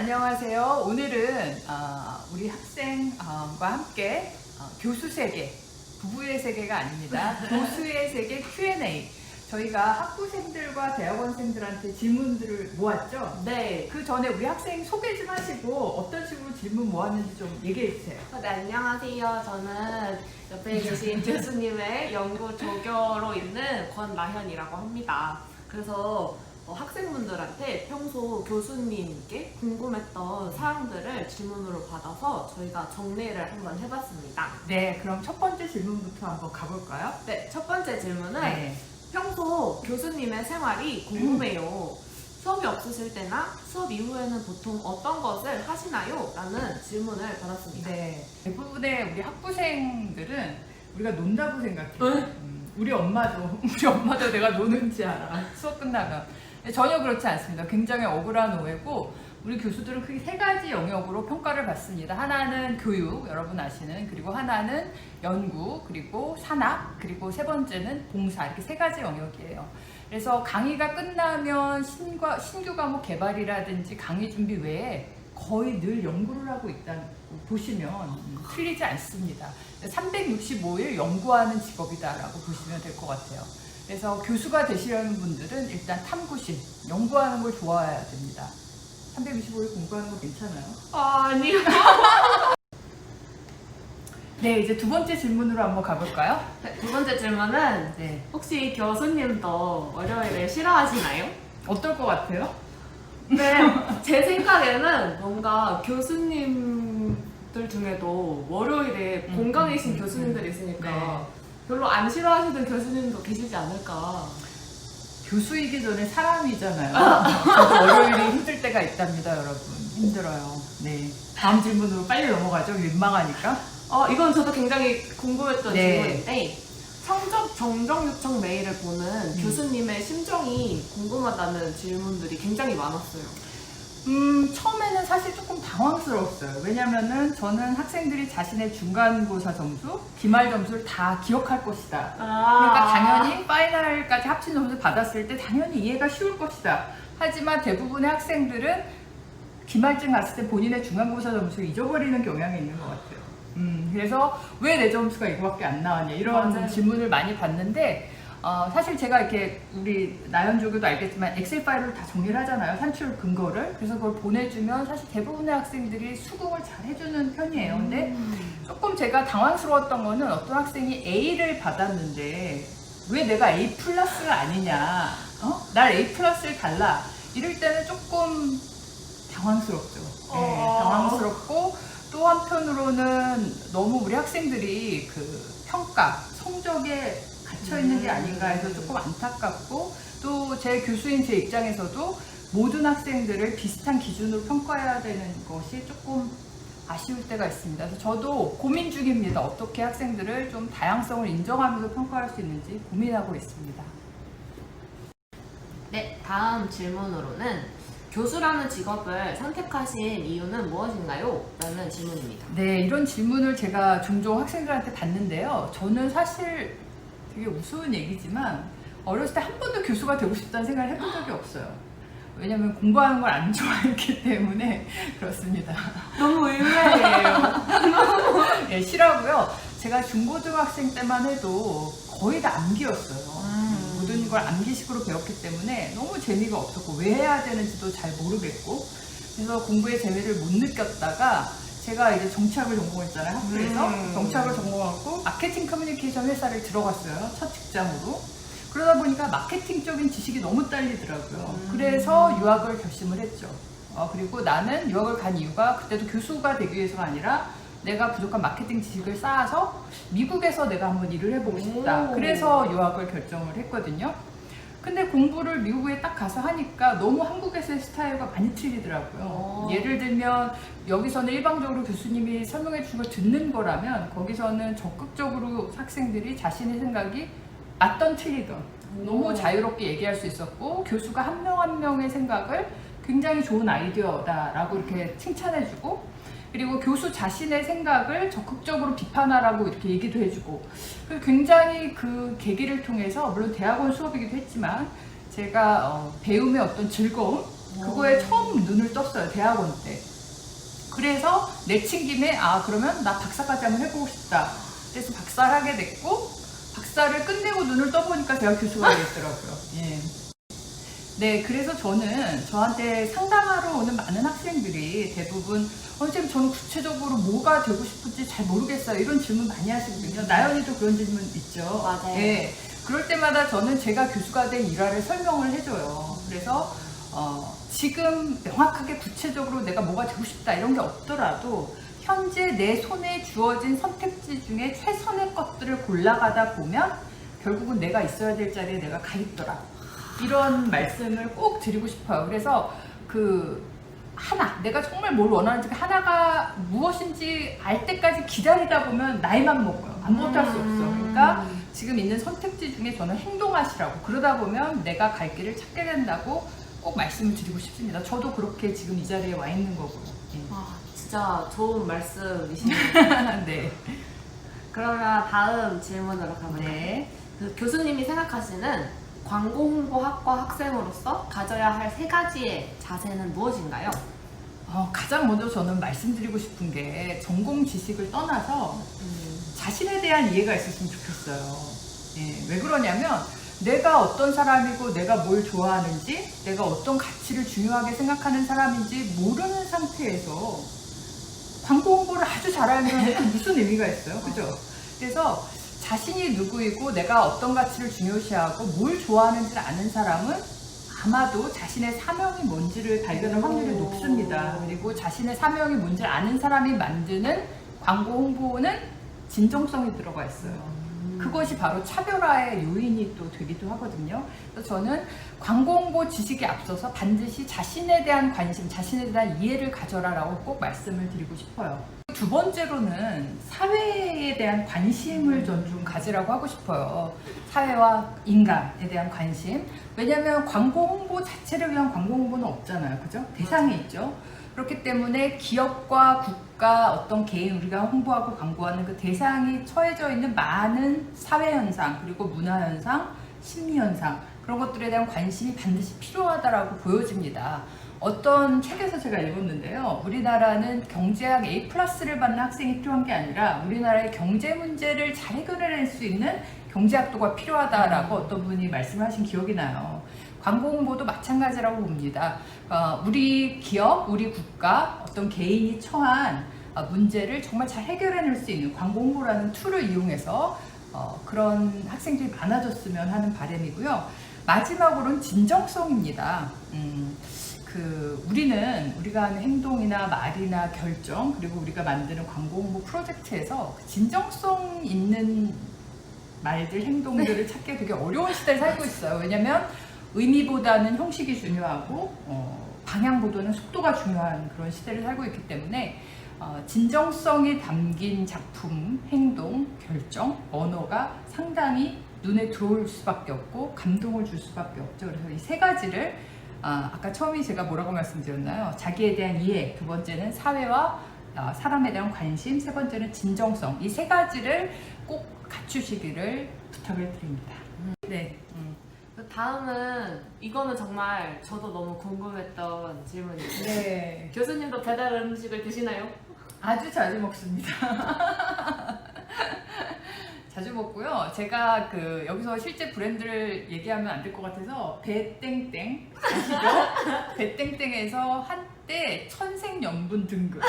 안녕하세요. 오늘은 우리 학생과 함께 교수 세계, 부부의 세계가 아닙니다. 교수의 세계 Q&A. 저희가 학부생들과 대학원생들한테 질문들을 모았죠? 네. 그 전에 우리 학생 소개 좀 하시고 어떤 식으로 질문 모았는지 좀 얘기해 주세요. 네, 안녕하세요. 저는 옆에 계신 교수님의 연구 조교로 있는 권나현이라고 합니다. 그래서 학생분들한테 평소 교수님께 궁금했던 사항들을 질문으로 받아서 저희가 정리를 한번 해봤습니다. 네, 그럼 첫 번째 질문부터 한번 가볼까요? 네, 첫 번째 질문은 네. 평소 교수님의 생활이 궁금해요. 수업이 없으실 때나 수업 이후에는 보통 어떤 것을 하시나요? 라는 질문을 받았습니다. 네. 대부분의 우리 학부생들은 우리가 논다고 생각해요. 네? 우리 엄마도 내가 노는지 알아. 수업 끝나면. 전혀 그렇지 않습니다. 굉장히 억울한 오해고, 우리 교수들은 크게 세 가지 영역으로 평가를 받습니다. 하나는 교육, 여러분 아시는, 그리고 하나는 연구, 그리고 산학, 그리고 세 번째는 봉사, 이렇게 세 가지 영역이에요. 그래서 강의가 끝나면 신규 과목 개발이라든지 강의 준비 외에 거의 늘 연구를 하고 있다고 보시면 틀리지 않습니다. 365일 연구하는 직업이다라고 보시면 될 것 같아요. 그래서 교수가 되시려는 분들은 일단 탐구심, 연구하는 걸 좋아해야 됩니다. 365일 공부하는 거 괜찮아요? 아니요. 네, 이제 두 번째 질문으로 한번 가볼까요? 네, 두 번째 질문은 네. 혹시 교수님도 월요일을 싫어하시나요? 어떨 것 같아요? 네, 제 생각에는 뭔가 교수님들 중에도 월요일에 공강이신 교수님들이 있으니까 네. 별로 안 싫어하시는 교수님도 계시지 않을까. 교수이기 전에 사람이잖아요. 저도 월요일이 힘들 때가 있답니다, 여러분. 힘들어요. 네. 다음 질문으로 빨리 넘어가죠. 민망하니까. 이건 저도 굉장히 궁금했던 네. 질문인데 성적 정정 요청 메일을 보는 교수님의 심정이 궁금하다는 질문들이 굉장히 많았어요. 처음에는 사실 조금 당황스러웠어요. 왜냐면은 저는 학생들이 자신의 중간고사 점수, 기말 점수를 다 기억할 것이다. 그러니까 당연히 파이널까지 합친 점수 받았을 때 당연히 이해가 쉬울 것이다. 하지만 대부분의 학생들은 기말쯤 갔을 때 본인의 중간고사 점수를 잊어버리는 경향이 있는 것 같아요. 그래서 왜 내 점수가 이거밖에 안 나왔냐 이런 맞아요. 질문을 많이 받는데, 사실 제가 이렇게 우리 나연 조교도 알겠지만 엑셀 파일을 다 정리를 하잖아요. 산출 근거를. 그래서 그걸 보내주면 사실 대부분의 학생들이 수긍을 잘 해주는 편이에요. 근데 조금 제가 당황스러웠던 거는 어떤 학생이 A를 받았는데 왜 내가 A 플러스가 아니냐, 날 A 플러스를 달라, 이럴 때는 조금 당황스럽죠. 네, 당황스럽고, 또 한편으로는 너무 우리 학생들이 그 평가, 성적에 갇혀 있는 게 아닌가 해서 조금 안타깝고, 또 제 교수인 제 입장에서도 모든 학생들을 비슷한 기준으로 평가해야 되는 것이 조금 아쉬울 때가 있습니다. 그래서 저도 고민 중입니다. 어떻게 학생들을 좀 다양성을 인정하면서 평가할 수 있는지 고민하고 있습니다. 네, 다음 질문으로는 교수라는 직업을 선택하신 이유는 무엇인가요? 라는 질문입니다. 네, 이런 질문을 제가 종종 학생들한테 받는데요. 저는 사실 되게 우스운 얘기지만 어렸을 때 한 번도 교수가 되고 싶다는 생각을 해본 적이 없어요. 왜냐면 공부하는 걸 안 좋아했기 때문에 그렇습니다. 너무 의외예요. 네, 싫어하고요. 제가 중고등학생 때만 해도 거의 다 암기였어요. 모든 걸 암기식으로 배웠기 때문에 너무 재미가 없었고 왜 해야 되는지도 잘 모르겠고, 그래서 공부에 재미를 못 느꼈다가 제가 이제 정치학을 전공했잖아요, 학교에서. 정치학을 전공하고 마케팅 커뮤니케이션 회사를 들어갔어요, 첫 직장으로. 그러다 보니까 마케팅적인 지식이 너무 딸리더라고요. 그래서 유학을 결심을 했죠. 그리고 나는 유학을 간 이유가 그때도 교수가 되기 위해서가 아니라 내가 부족한 마케팅 지식을 쌓아서 미국에서 내가 한번 일을 해보고 싶다. 그래서 유학을 결정을 했거든요. 근데 공부를 미국에 딱 가서 하니까 너무 한국에서의 스타일과 많이 틀리더라고요. 예를 들면 여기서는 일방적으로 교수님이 설명해 준 걸 듣는 거라면, 거기서는 적극적으로 학생들이 자신의 생각이 맞던 틀리던 너무 자유롭게 얘기할 수 있었고, 교수가 한 명 한 명의 생각을 굉장히 좋은 아이디어다라고 이렇게 칭찬해주고, 그리고 교수 자신의 생각을 적극적으로 비판하라고 이렇게 얘기도 해주고, 굉장히 그 계기를 통해서, 물론 대학원 수업이기도 했지만 제가 배움의 어떤 즐거움, 그거에 처음 눈을 떴어요. 대학원 때. 그래서 내친 김에 그러면 나 박사까지 한번 해보고 싶다. 그래서 박사를 하게 됐고 박사를 끝내고 눈을 떠보니까 제가 교수가 되겠더라고요. 예. 네, 그래서 저는 저한테 상담하러 오는 많은 학생들이 대부분 선생님 저는 구체적으로 뭐가 되고 싶은지 잘 모르겠어요. 이런 질문 많이 하시거든요. 나연이도 그런 질문 있죠. 맞아요. 네, 그럴 때마다 저는 제가 교수가 된 일화를 설명을 해줘요. 그래서 지금 명확하게 구체적으로 내가 뭐가 되고 싶다 이런 게 없더라도 현재 내 손에 주어진 선택지 중에 최선의 것들을 골라가다 보면 결국은 내가 있어야 될 자리에 내가 가 있더라. 이런 말씀을 꼭 드리고 싶어요. 그래서 내가 정말 뭘 원하는지 하나가 무엇인지 알 때까지 기다리다 보면 나이만 먹어요. 아무것도 할 수 없어. 그러니까 지금 있는 선택지 중에 저는 행동하시라고. 그러다 보면 내가 갈 길을 찾게 된다고 꼭 말씀을 드리고 싶습니다. 저도 그렇게 지금 이 자리에 와 있는 거고요. 진짜 좋은 말씀이시네요. 네. 그러면 다음 질문으로 가볼까요? 네. 그 교수님이 생각하시는 광고 홍보학과 학생으로서 가져야 할 3가지의 자세는 무엇인가요? 가장 먼저 저는 말씀드리고 싶은 게 전공 지식을 떠나서 자신에 대한 이해가 있었으면 좋겠어요. 예, 왜 그러냐면 내가 어떤 사람이고 내가 뭘 좋아하는지 내가 어떤 가치를 중요하게 생각하는 사람인지 모르는 상태에서 광고 홍보를 아주 잘하면 무슨 의미가 있어요? 그죠? 그래서 자신이 누구이고 내가 어떤 가치를 중요시하고 뭘 좋아하는지를 아는 사람은 아마도 자신의 사명이 뭔지를 발견할 확률이 높습니다. 그리고 자신의 사명이 뭔지를 아는 사람이 만드는 광고 홍보는 진정성이 들어가 있어요. 그것이 바로 차별화의 요인이 또 되기도 하거든요. 그래서 저는 광고 홍보 지식에 앞서서 반드시 자신에 대한 관심, 자신에 대한 이해를 가져라라고 꼭 말씀을 드리고 싶어요. 두 번째로는 사회에 대한 관심을 전 좀 가지라고 하고 싶어요. 사회와 인간에 대한 관심. 왜냐하면 광고 홍보 자체를 위한 광고 홍보는 없잖아요. 그죠? 대상이 있죠. 그렇기 때문에 기업과 국가, 어떤 개인, 우리가 홍보하고 광고하는 그 대상이 처해져 있는 많은 사회현상, 그리고 문화현상, 심리현상, 그런 것들에 대한 관심이 반드시 필요하다라고 보여집니다. 어떤 책에서 제가 읽었는데요. 우리나라는 경제학 A+를 받는 학생이 필요한 게 아니라 우리나라의 경제 문제를 잘 해결해낼 수 있는 경제학도가 필요하다라고 어떤 분이 말씀하신 기억이 나요. 광고 홍보도 마찬가지라고 봅니다. 우리 기업, 우리 국가, 어떤 개인이 처한 문제를 정말 잘 해결해낼 수 있는 광고 홍보라는 툴을 이용해서 그런 학생들이 많아졌으면 하는 바람이고요. 마지막으로는 진정성입니다. 우리가 하는 행동이나 말이나 결정, 그리고 우리가 만드는 광고 홍보 프로젝트에서 그 진정성 있는 말들, 행동들을 찾기 되게 어려운 시대를 살고 있어요. 왜냐면 의미보다는 형식이 중요하고 방향보다는 속도가 중요한 그런 시대를 살고 있기 때문에 진정성이 담긴 작품, 행동, 결정, 언어가 상당히 눈에 들어올 수밖에 없고 감동을 줄 수밖에 없죠. 그래서 이 3가지를 아까 처음에 제가 뭐라고 말씀드렸나요? 자기에 대한 이해, 두 번째는 사회와 사람에 대한 관심, 세 번째는 진정성. 이 3가지를 꼭 갖추시기를 부탁을 드립니다. 네. 다음은 이거는 정말 저도 너무 궁금했던 질문이에요. 네. 교수님도 배달 음식을 드시나요? 아주 자주 먹습니다. 자주 먹고요. 제가 여기서 실제 브랜드를 얘기하면 안 될 것 같아서 배땡땡 아시죠? 배땡땡에서 한때 천생연분 등급이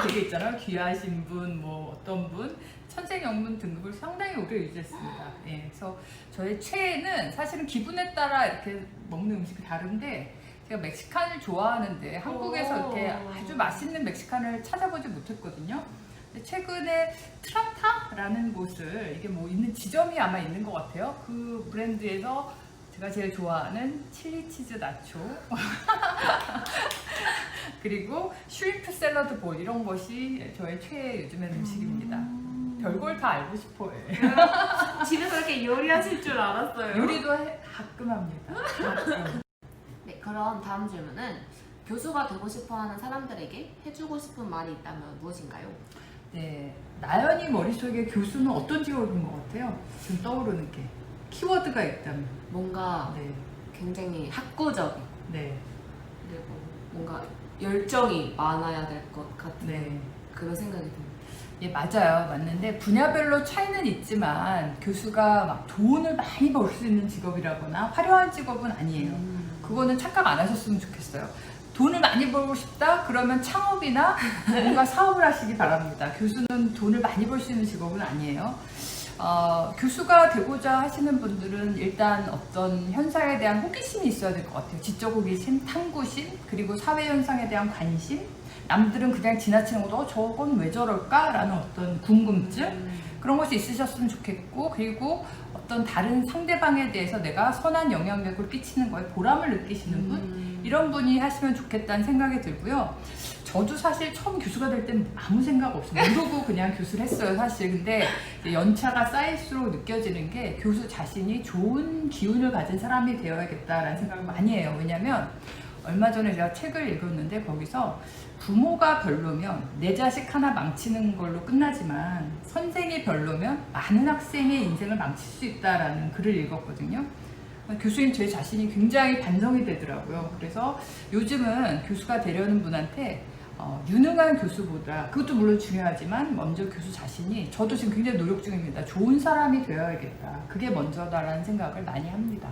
되게 있잖아요. 귀하신 분, 뭐 어떤 분 천생연분 등급을 상당히 오래 유지했습니다. 예, 그래서 저의 최애는 사실은 기분에 따라 이렇게 먹는 음식이 다른데 제가 멕시칸을 좋아하는데 한국에서 이렇게 아주 맛있는 멕시칸을 찾아보지 못했거든요. 최근에 트라타라는 곳을 이게 뭐 있는 지점이 아마 있는 것 같아요. 그 브랜드에서 제가 제일 좋아하는 칠리 치즈 나초 그리고 슈림프 샐러드 볼 이런 것이 저의 최애 요즘의 음식입니다. 별걸 다 알고 싶어요. 집에서 이렇게 요리하실 줄 알았어요. 요리도 가끔 합니다. 네, 그럼 다음 질문은 교수가 되고 싶어하는 사람들에게 해주고 싶은 말이 있다면 무엇인가요? 네, 나연이 머릿속에 교수는 어떤 직업인 것 같아요? 지금 떠오르는 게 키워드가 있다면 뭔가 네, 굉장히 학구적인. 네. 그리고 뭔가 열정이 많아야 될 것 같은 네. 그런 생각이 듭니다. 예, 맞아요. 맞는데 분야별로 차이는 있지만 교수가 막 돈을 많이 벌 수 있는 직업이라거나 화려한 직업은 아니에요. 그거는 착각 안 하셨으면 좋겠어요. 돈을 많이 벌고 싶다? 그러면 창업이나 뭔가 사업을 하시기 바랍니다. 교수는 돈을 많이 벌 수 있는 직업은 아니에요. 교수가 되고자 하시는 분들은 일단 어떤 현상에 대한 호기심이 있어야 될 것 같아요. 지적 호기심, 탐구심, 그리고 사회 현상에 대한 관심. 남들은 그냥 지나치는 것도 저건 왜 저럴까? 라는 어떤 궁금증. 그런 것이 있으셨으면 좋겠고, 그리고 어떤 다른 상대방에 대해서 내가 선한 영향력을 끼치는 거에 보람을 느끼시는 분, 이런 분이 하시면 좋겠다는 생각이 들고요. 저도 사실 처음 교수가 될 땐 아무 생각 없어요. 모르고 그냥 교수를 했어요, 사실. 근데 연차가 쌓일수록 느껴지는 게 교수 자신이 좋은 기운을 가진 사람이 되어야겠다라는 생각을 많이 해요. 왜냐면 얼마 전에 제가 책을 읽었는데 거기서 부모가 별로면 내 자식 하나 망치는 걸로 끝나지만 선생이 별로면 많은 학생의 인생을 망칠 수 있다라는 글을 읽었거든요. 교수님 제 자신이 굉장히 반성이 되더라고요. 그래서 요즘은 교수가 되려는 분한테 유능한 교수보다, 그것도 물론 중요하지만 먼저 교수 자신이, 저도 지금 굉장히 노력 중입니다. 좋은 사람이 되어야겠다. 그게 먼저다라는 생각을 많이 합니다.